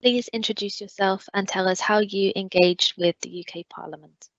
Please introduce yourself and tell us how you engaged with the UK Parliament.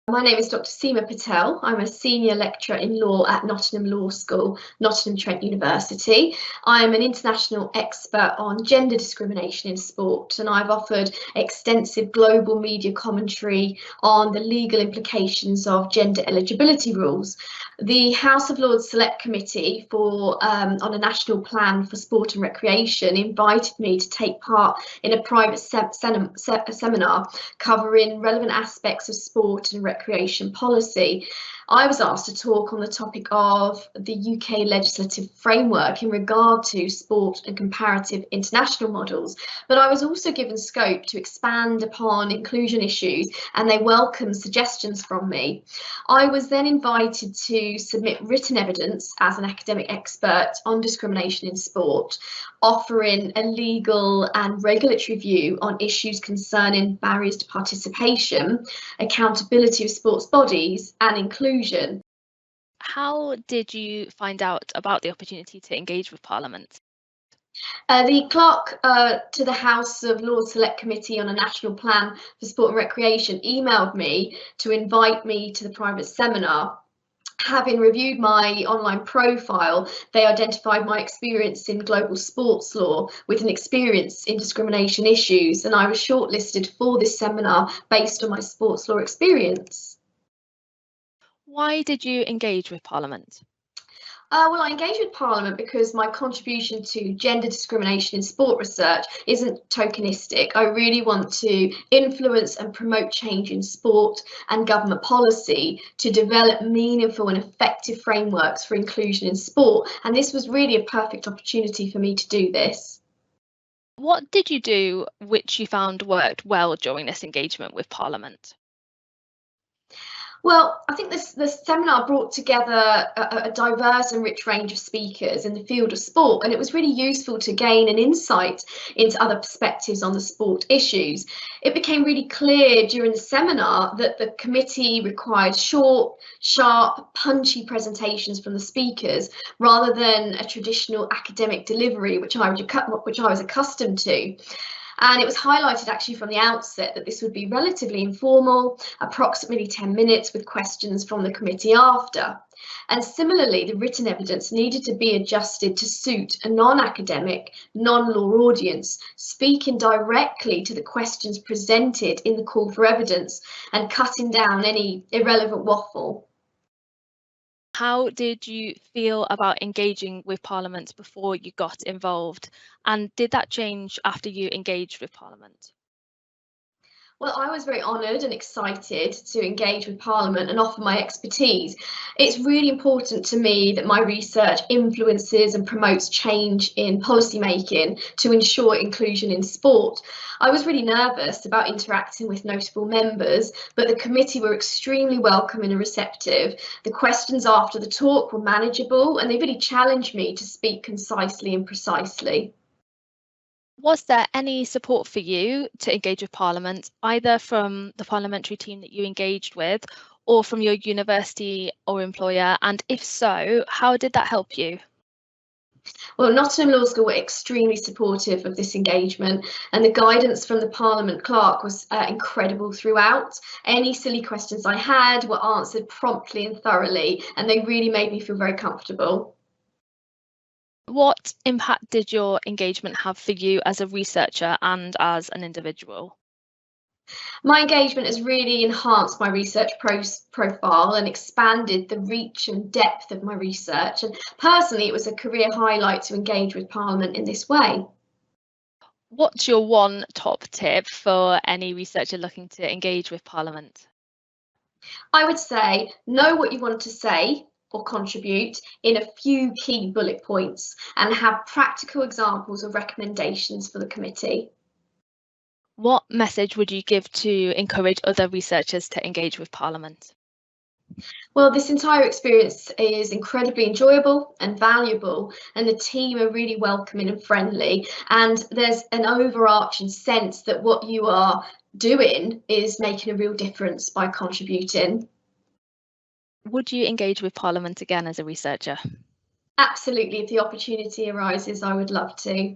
My name is Dr. Seema Patel. I'm a senior lecturer in law at Nottingham Law School, Nottingham Trent University. I am an international expert on gender discrimination in sport, and I've offered extensive global media commentary on the legal implications of gender eligibility rules. The House of Lords Select Committee on a national plan for sport and recreation invited me to take part in a private seminar covering relevant aspects of sport and recreation policy. I was asked to talk on the topic of the UK legislative framework in regard to sport and comparative international models, but I was also given scope to expand upon inclusion issues, and they welcomed suggestions from me. I was then invited to submit written evidence as an academic expert on discrimination in sport, offering a legal and regulatory view on issues concerning barriers to participation, accountability of sports bodies, and inclusion. How did you find out about the opportunity to engage with Parliament? The clerk to the House of Lords Select Committee on a National Plan for Sport and Recreation emailed me to invite me to the private seminar. Having reviewed my online profile, they identified my experience in global sports law with an experience in discrimination issues, and I was shortlisted for this seminar based on my sports law experience. Why did you engage with Parliament? Well, I engage with Parliament because my contribution to gender discrimination in sport research isn't tokenistic. I really want to influence and promote change in sport and government policy to develop meaningful and effective frameworks for inclusion in sport. And this was really a perfect opportunity for me to do this. What did you do which you found worked well during this engagement with Parliament? Well, I think this seminar brought together a diverse and rich range of speakers in the field of sport, and it was really useful to gain an insight into other perspectives on the sport issues. It became really clear during the seminar that the committee required short, sharp, punchy presentations from the speakers rather than a traditional academic delivery, which I was accustomed to. And it was highlighted actually from the outset that this would be relatively informal, approximately 10 minutes with questions from the committee after. And similarly, the written evidence needed to be adjusted to suit a non-academic, non-law audience, speaking directly to the questions presented in the call for evidence and cutting down any irrelevant waffle. How did you feel about engaging with Parliament before you got involved? And did that change after you engaged with Parliament? Well, I was very honoured and excited to engage with Parliament and offer my expertise. It's really important to me that my research influences and promotes change in policymaking to ensure inclusion in sport. I was really nervous about interacting with notable members, but the committee were extremely welcoming and receptive. The questions after the talk were manageable, and they really challenged me to speak concisely and precisely. Was there any support for you to engage with Parliament, either from the parliamentary team that you engaged with or from your university or employer? And if so, how did that help you? Well, Nottingham Law School were extremely supportive of this engagement, and the guidance from the Parliament clerk was incredible throughout. Any silly questions I had were answered promptly and thoroughly, and they really made me feel very comfortable. What impact did your engagement have for you as a researcher and as an individual? My engagement has really enhanced my research profile and expanded the reach and depth of my research. And personally, it was a career highlight to engage with Parliament in this way. What's your one top tip for any researcher looking to engage with Parliament? I would say know what you want to say or contribute in a few key bullet points and have practical examples of recommendations for the committee. What message would you give to encourage other researchers to engage with Parliament? Well, this entire experience is incredibly enjoyable and valuable, and the team are really welcoming and friendly, and there's an overarching sense that what you are doing is making a real difference by contributing. Would you engage with Parliament again as a researcher? Absolutely, if the opportunity arises, I would love to.